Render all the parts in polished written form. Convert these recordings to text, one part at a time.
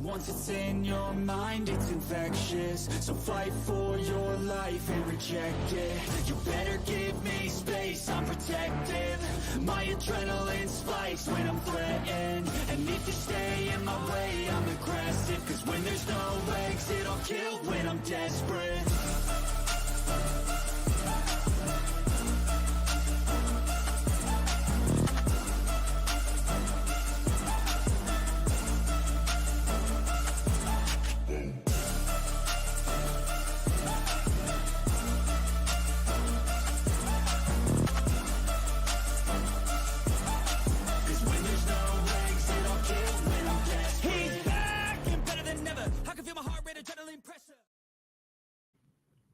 Once it's in your mind, it's infectious. So fight for your life and reject it. You better give me space, I'm protective. My adrenaline spikes when I'm threatened. And if you stay in my way, I'm aggressive. Cause when there's no exit, I'll kill when I'm desperate.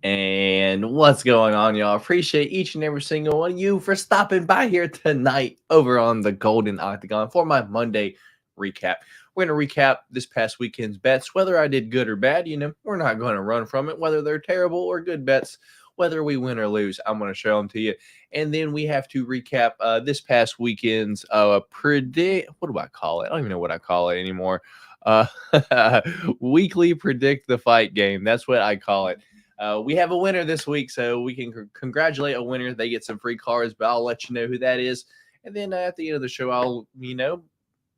And what's going on, y'all? Appreciate each and every single one of you for stopping by here tonight over on the Golden Octagon for my Monday recap. We're going to recap this past weekend's bets, whether I did good or bad. You know, we're not going to run from it, whether they're terrible or good bets, whether we win or lose. I'm going to show them to you. And then we have to recap this past weekend's what do I call it? I don't even know what I call it anymore. Weekly predict the fight game. That's what I call it. We have a winner this week, so we can congratulate a winner. They get some free cards, but I'll let you know who that is. And then at the end of the show, I'll,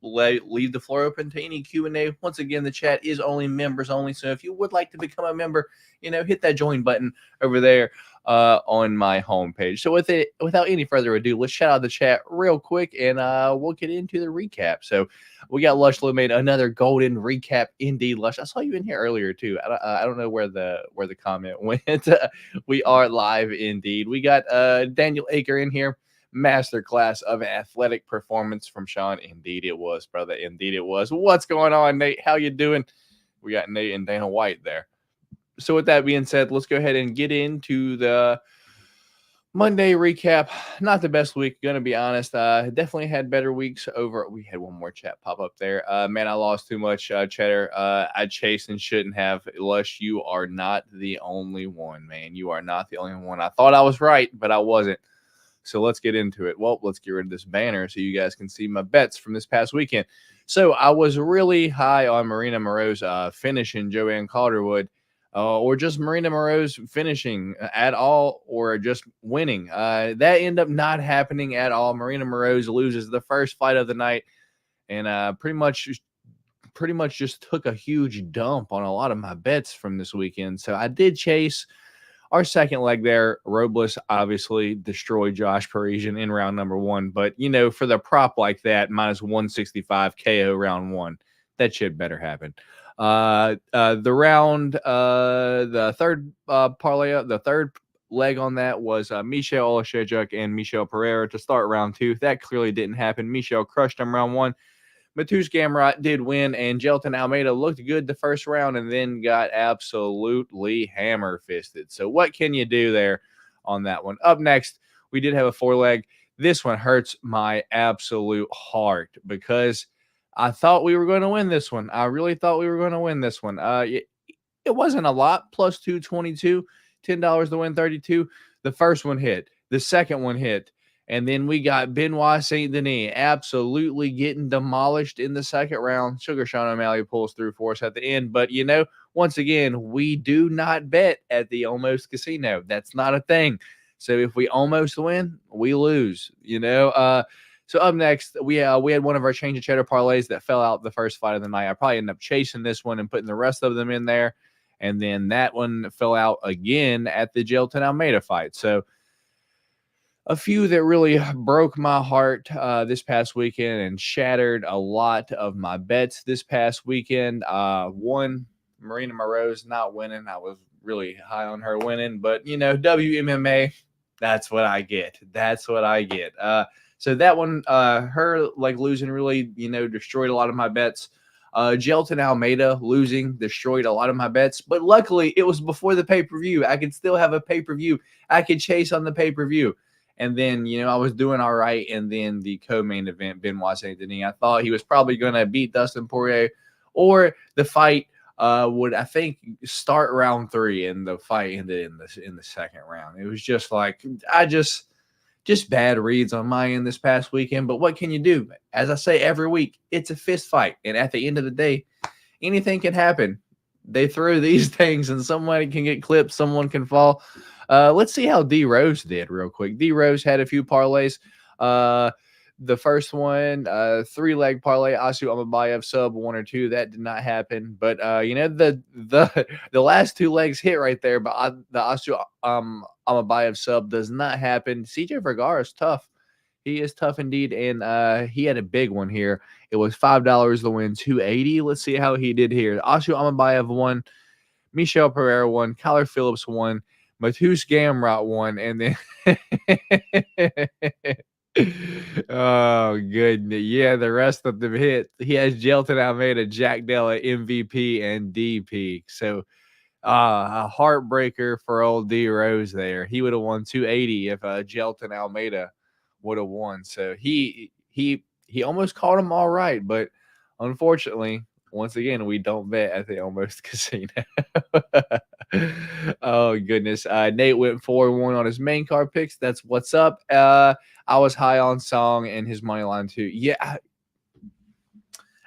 leave the floor open to any Q&A. Once again, the chat is only members only. So if you would like to become a member, hit that join button over there on my homepage. So without any further ado, let's shout out the chat real quick, and we'll get into the recap. So we got Lush made another golden recap. Indeed, Lush. I saw you in here earlier too. I don't know where the comment went. We are live indeed. We got Daniel Aker in here. Masterclass of athletic performance from Sean. Indeed it was, brother. Indeed it was. What's going on, Nate? How you doing? We got Nate and Dana White there. So with that being said, let's go ahead and get into the Monday recap. Not the best week, gonna be honest. Definitely had better weeks over. We had one more chat pop up there. Man, I lost too much cheddar. I chased and shouldn't have. Lush, you are not the only one, man. You are not the only one. I thought I was right, but I wasn't. So let's get into it. Well, let's get rid of this banner so you guys can see my bets from this past weekend. So I was really high on Marina Moreau's finishing Joanne Calderwood, or just Marina Moreau's finishing at all, or just winning. That ended up not happening at all. Marina Moreau's loses the first fight of the night, and pretty much just took a huge dump on a lot of my bets from this weekend. So I did chase our second leg there. Robles obviously destroyed Josh Parisian in round number 1. But, for the prop like that, minus 165 KO round 1, that shit better happen. The third parlay, the third leg on that was Michel Oleksiejczuk and Michel Pereira to start round 2. That clearly didn't happen. Michel crushed him round 1. Mateusz Gamrot did win, and Jelton Almeida looked good the first round and then got absolutely hammer-fisted. So what can you do there on that one? Up next, we did have a 4-leg. This one hurts my absolute heart because I thought we were going to win this one. I really thought we were going to win this one. It wasn't a lot, plus 222, $10 to win 32. The first one hit. The second one hit. And then we got Benoit Saint Denis absolutely getting demolished in the second round. Sugar Sean O'Malley pulls through for us at the end. But, once again, we do not bet at the Almost Casino. That's not a thing. So if we almost win, we lose, So up next, we had one of our change of cheddar parlays that fell out the first fight of the night. I probably ended up chasing this one and putting the rest of them in there. And then that one fell out again at the Jelton Almeida fight. So a few that really broke my heart this past weekend and shattered a lot of my bets this past weekend. One, Marina Moreau's not winning. I was really high on her winning, but WMMA, that's what I get. That's what I get. So that one, her losing really, destroyed a lot of my bets. Jelton Almeida losing destroyed a lot of my bets, but luckily it was before the pay-per-view. I could still have a pay-per-view. I could chase on the pay-per-view. And then, I was doing all right. And then the co-main event, Benoit Saint Denis, I thought he was probably going to beat Dustin Poirier, or the fight would, I think, start round 3, and the fight ended in the second round. It was just just bad reads on my end this past weekend. But what can you do? As I say every week, it's a fist fight. And at the end of the day, anything can happen. They throw these things and somebody can get clipped, someone can fall. Let's see how D Rose did real quick. D Rose had a few parlays. The first one, 3-leg parlay, Asu Amabayev sub 1 or 2. That did not happen. But the last 2 legs hit right there, but the Asu Amabayev sub does not happen. CJ Vergara is tough. He is tough indeed, and he had a big one here. It was $5 to win 280. Let's see how he did here. Asu Amabayev won, Michel Pereira won, Kyler Phillips won, Matus Gamrot won, and then oh goodness, yeah, the rest of them hit. He has Jelton Almeida, Jack Della, MVP, and DP. So a heartbreaker for old D Rose there. He would have won 280 if Jelton Almeida would have won. So he almost caught him all right, but unfortunately, once again, we don't bet at the Almost Casino. Oh goodness. Nate went 4-1 on his main card picks. That's what's up. I was high on Song and his money line too. Yeah,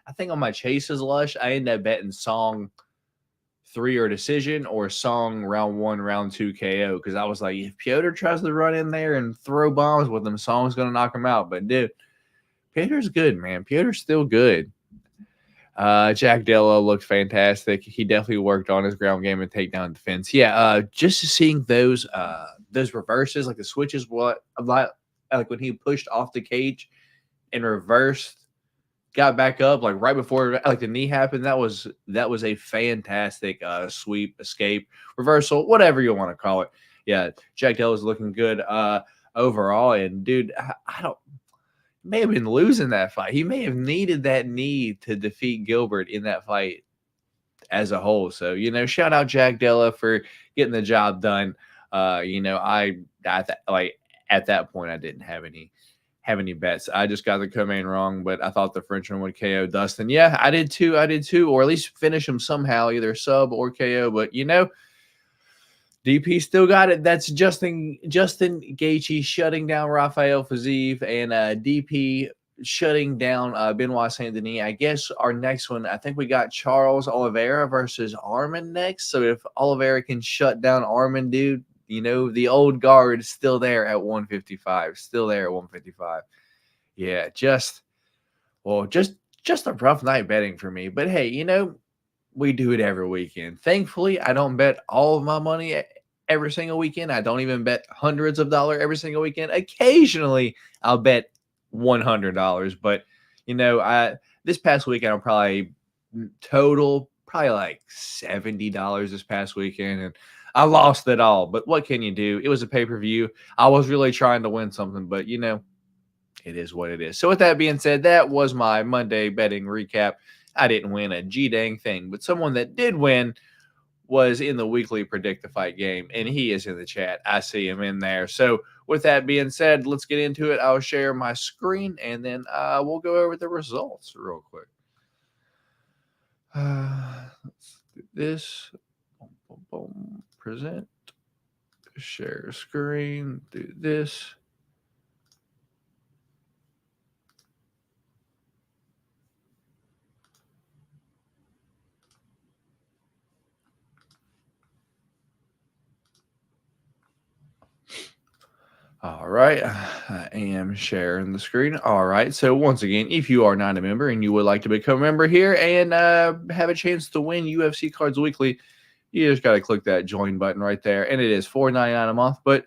I think on my Chase's Lush, I ended up betting Song 3 or decision, or Song round 1, round 2 KO, because I was like, if Piotr tries to run in there and throw bombs with him, Song's going to knock him out. But dude, Piotr's good, man. Piotr's still good. Jack Della looked fantastic. He definitely worked on his ground game and takedown defense. Yeah, just seeing those reverses, like the switches, like when he pushed off the cage and reversed, got back up like right before like the knee happened. That was a fantastic sweep, escape, reversal, whatever you want to call it. Yeah, Jack Della was looking good overall. And dude, I don't. May have been losing that fight. He may have needed that knee to defeat Gilbert in that fight as a whole. So, shout out Jack Della for getting the job done. At that point, I didn't have any bets. I just got the co-main wrong, but I thought the Frenchman would KO Dustin. Yeah, I did too, or at least finish him somehow, either sub or KO. But DP still got it. That's Justin Gaethje shutting down Rafael Fiziev, and DP shutting down Benoit Saint Denis. I guess our next one, I think we got Charles Oliveira versus Arman next. So if Oliveira can shut down Arman, dude, the old guard is still there at 155. Still there at 155. Yeah, just a rough night betting for me. But hey, we do it every weekend. Thankfully, I don't bet all of my money every single weekend. I don't even bet hundreds of dollars every single weekend. Occasionally, I'll bet $100. But, this past weekend, I'll probably like $70 this past weekend. And I lost it all. But what can you do? It was a pay-per-view. I was really trying to win something, but, it is what it is. So with that being said, that was my Monday betting recap. I didn't win a G-dang thing, but someone that did win was in the weekly Predict the Fight game, and he is in the chat. I see him in there. So with that being said, let's get into it. I'll share my screen, and then we'll go over the results real quick. Let's do this. Boom, boom, boom. Present. Share screen. Do this. All right, I am sharing the screen. All right, so once again, if you are not a member and you would like to become a member here and have a chance to win UFC cards weekly, you just got to click that join button right there, and it is $4.99 a month. But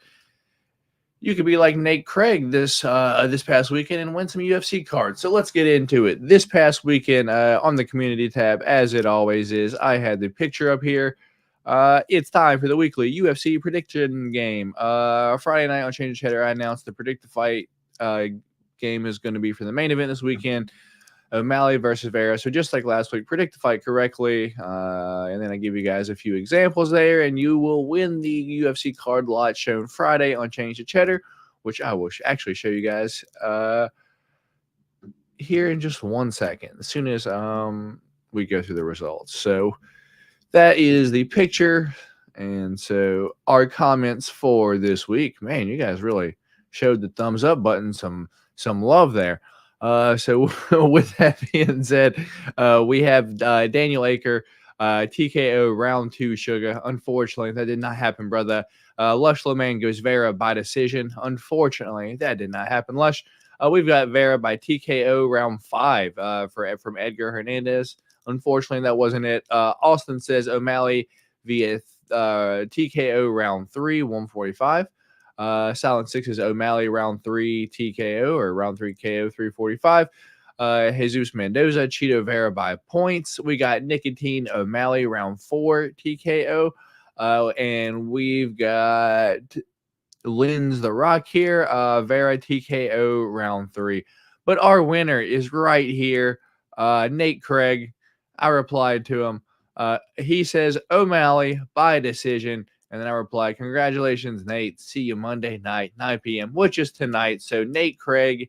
you could be like Nate Craig this past weekend and win some UFC cards. So let's get into it. This past weekend on the community tab, as it always is, I had the picture up here. It's time for the weekly UFC prediction game. Friday night on Change Cheddar, I announced the Predict the Fight game is going to be for the main event this weekend. O'Malley versus Vera. So just like last week, predict the fight correctly. And then I give you guys a few examples there, and you will win the UFC card lot shown Friday on Change the Cheddar, which I will actually show you guys here in just 1 second, as soon as we go through the results. So that is the picture. And so our comments for this week, man, you guys really showed the thumbs up button some love there. So with that being said, we have Daniel Aker, TKO round 2 Sugar. Unfortunately, that did not happen, brother. Lush Loman goes Vera by decision. Unfortunately, that did not happen. Lush, we've got Vera by TKO round 5 from Edgar Hernandez. Unfortunately, that wasn't it. Austin says O'Malley via TKO round 3, 145. Silent 6 is O'Malley round 3 TKO or round 3 KO 345. Jesus Mendoza, Cheeto Vera by points. We got Nicotine O'Malley round 4 TKO. And we've got Lynn's The Rock here, Vera TKO round 3. But our winner is right here, Nate Craig. I replied to him. He says O'Malley by decision. And then I replied, congratulations, Nate. See you Monday night, 9 p.m., which is tonight. So Nate Craig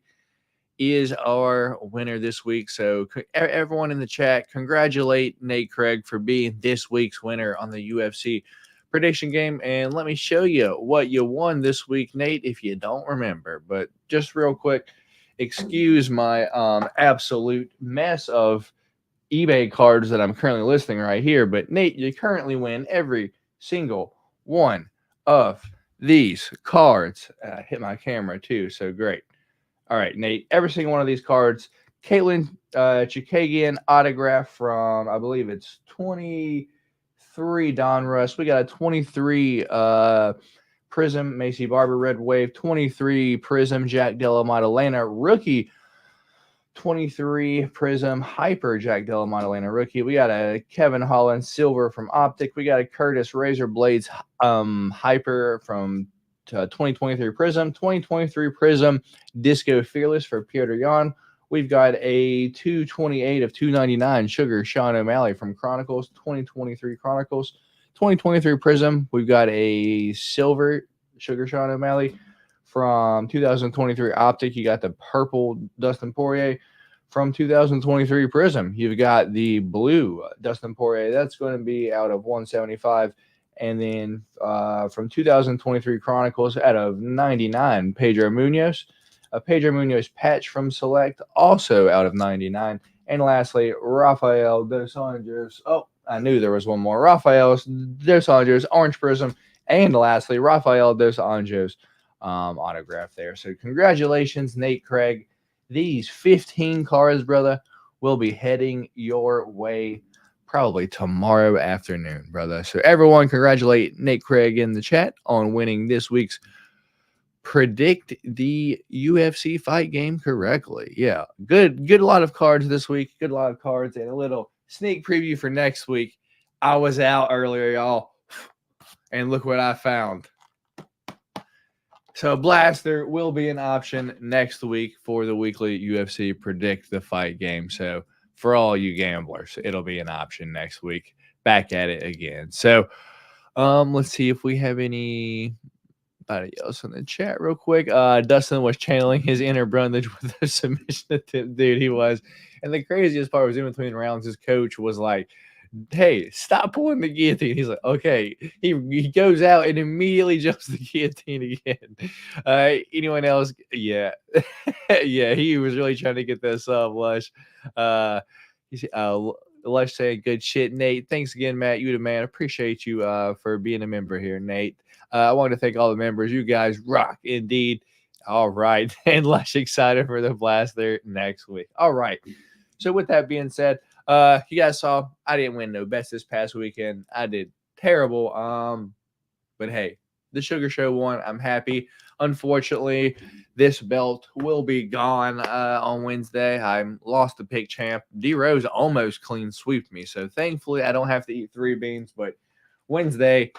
is our winner this week. So everyone in the chat, congratulate Nate Craig for being this week's winner on the UFC prediction game. And let me show you what you won this week, Nate, if you don't remember. But just real quick, excuse my absolute mess of eBay cards that I'm currently listing right here. But Nate, you currently win every single one of these cards. I hit my camera too, so great. All right, Nate, every single one of these cards. Caitlin Chukagian autograph from, I believe it's 23 Don Russ. We got a 23 Prism Macy Barber Red Wave, 23 Prism Jack Della Maddalena rookie, 23 Prism Hyper Jack Della Maddalena rookie. We got a Kevin Holland silver from Optic. We got a Curtis Razor Blades Hyper from 2023 Prism. 2023 Prism Disco Fearless for Peter Yan. We've got a 228 of 299 Sugar Sean O'Malley from Chronicles. 2023 Chronicles. 2023 Prism. We've got a silver Sugar Sean O'Malley. From 2023 Optic, you got the purple Dustin Poirier. From 2023 Prism, you've got the blue Dustin Poirier. That's going to be out of 175. And then from 2023 Chronicles, out of 99, Pedro Munoz. A Pedro Munoz patch from Select, also out of 99. And lastly, Rafael Dos Anjos. Oh, I knew there was one more. Rafael Dos Anjos, Orange Prism. And lastly, Rafael Dos Anjos. Autograph there. So congratulations, Nate Craig. These 15 cards, brother, will be heading your way probably tomorrow afternoon, brother. So everyone, congratulate Nate Craig in the chat on winning this week's Predict the UFC fight game correctly. Yeah, good lot of cards this week. Good lot of cards and a little sneak preview for next week. I was out earlier, y'all, and look what I found. So Blaster will be an option next week for the weekly UFC Predict the Fight game. So for all you gamblers, it'll be an option next week. Back at it again. So let's see if we have anybody else in the chat real quick. Dustin was channeling his inner Brundage with a submission attempt. Dude, he was. And the craziest part was in between rounds, his coach was like, hey, stop pulling the guillotine. He's like, okay. He goes out and immediately jumps the guillotine again. Anyone else? Yeah. Yeah, he was really trying to get this up, Lush. Lush saying, good shit, Nate. Thanks again, Matt. You the man. Appreciate you for being a member here, Nate. I want to thank all the members. You guys rock indeed. All right. And Lush excited for the Blaster next week. All right. So with that being said, you guys saw I didn't win no bets this past weekend. I did terrible. But hey, the Sugar Show won. I'm happy. Unfortunately, this belt will be gone on Wednesday. I lost the pick champ. D Rose almost clean sweeped me. So thankfully, I don't have to eat 3 beans. But Wednesday,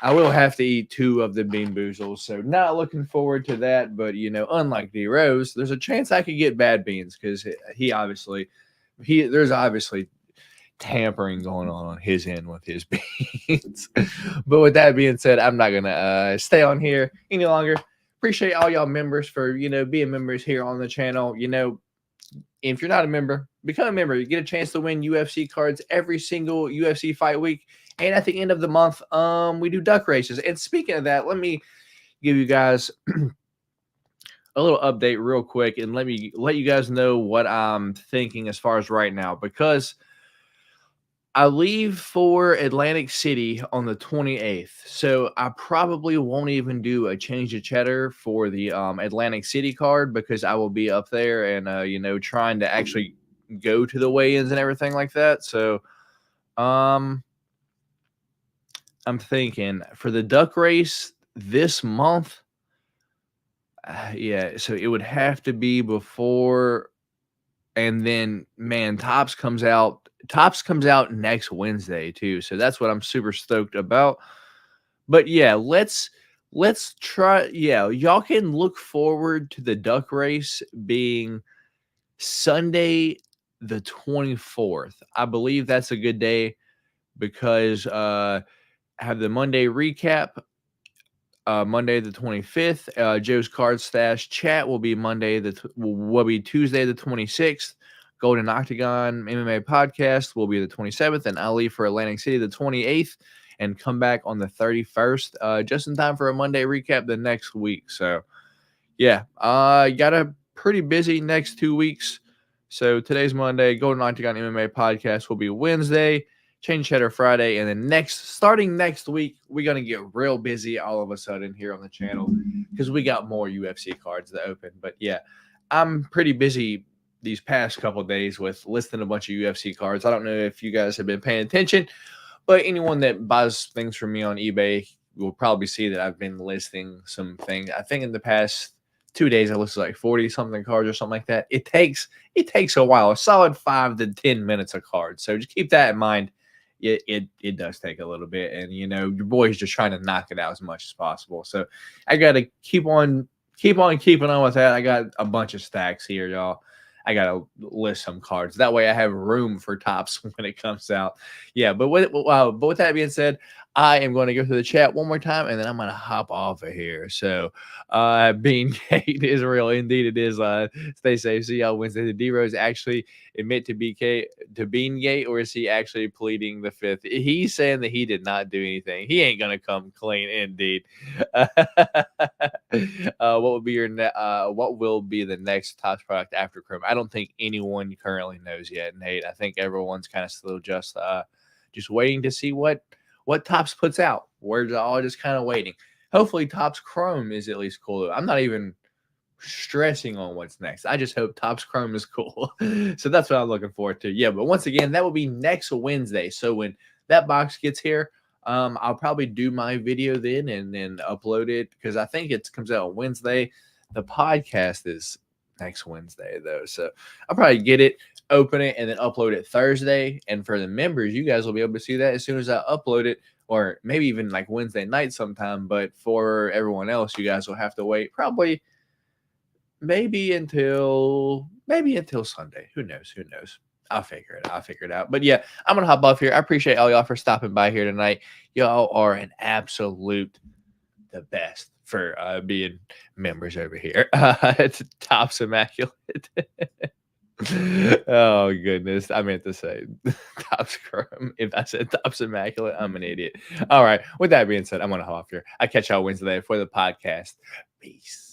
I will have to eat 2 of the bean boozles. So not looking forward to that. But, you know, unlike D Rose, there's a chance I could get bad beans because there's obviously tampering going on his end with his beans. But with that being said, I'm not gonna stay on here any longer. Appreciate all y'all members for being members here on the channel. If you're not a member, become a member. You get a chance to win UFC cards every single UFC fight week. And at the end of the month, we do duck races. And speaking of that, let me give you guys a little update real quick, and let you guys know what I'm thinking as far as right now, because I leave for Atlantic City on the 28th, so I probably won't even do a change of cheddar for the Atlantic City card, because I will be up there and trying to actually go to the weigh-ins and everything like that. So I'm thinking for the duck race this month, yeah, so it would have to be before, and then man, Tops comes out next Wednesday too. So that's what I'm super stoked about. But yeah, let's try. Yeah, y'all can look forward to the duck race being Sunday the 24th. I believe that's a good day, because I have the Monday recap. Monday the 25th. Joe's Card Stash chat will be will be Tuesday the 26th. Golden Octagon MMA podcast will be the 27th, and I'll leave for Atlantic City the 28th and come back on the 31st, just in time for a Monday recap the next week. So yeah, got a pretty busy next 2 weeks. So today's Monday. Golden Octagon MMA podcast will be Wednesday. Change Cheddar Friday, and then starting next week, we're gonna get real busy all of a sudden here on the channel, because we got more UFC cards to open. But yeah, I'm pretty busy these past couple of days with listing a bunch of UFC cards. I don't know if you guys have been paying attention, but anyone that buys things from me on eBay will probably see that I've been listing some things. I think in the past 2 days I listed like 40 something cards or something like that. It takes a while, a solid 5 to 10 minutes a card. So just keep that in mind. It does take a little bit, and your boy's just trying to knock it out as much as possible. So I got to keep on keeping on with that. I got a bunch of stacks here, y'all. I got to list some cards. That way I have room for Tops when it comes out. Yeah, but with that being said, I am going to go through the chat one more time, and then I'm going to hop off of here. So, Bean Gate is real. Indeed, it is. Stay safe. See y'all Wednesday. The D-Rose actually admit to Bean Gate, or is he actually pleading the fifth? He's saying that he did not do anything. He ain't going to come clean. Indeed. What will be what will be the next Tops product after Chrome? I don't think anyone currently knows yet, Nate. I think everyone's kind of still just waiting to see what Tops puts out. We're all just kind of waiting. Hopefully Tops Chrome is at least cool. I'm not even stressing on what's next. I just hope Tops Chrome is cool. So that's what I'm looking forward to. Yeah, but once again, that will be next Wednesday. So when that box gets here, I'll probably do my video then and then upload it, because I think it comes out on Wednesday. The podcast is next Wednesday though, so I'll probably get it, open it, and then upload it Thursday. And for the members, you guys will be able to see that as soon as I upload it, or maybe even like Wednesday night sometime. But for everyone else, you guys will have to wait probably maybe until Sunday. Who knows? I'll figure it out. But yeah, I'm gonna hop off here. I appreciate all y'all for stopping by here tonight. Y'all are an absolute the best for being members over here. It's Tops Immaculate. Oh goodness, I meant to say Tops Chrome. If I said Tops Immaculate, I'm an idiot. All right, with that being said, I'm gonna hop off here. I catch y'all Wednesday for the podcast. Peace.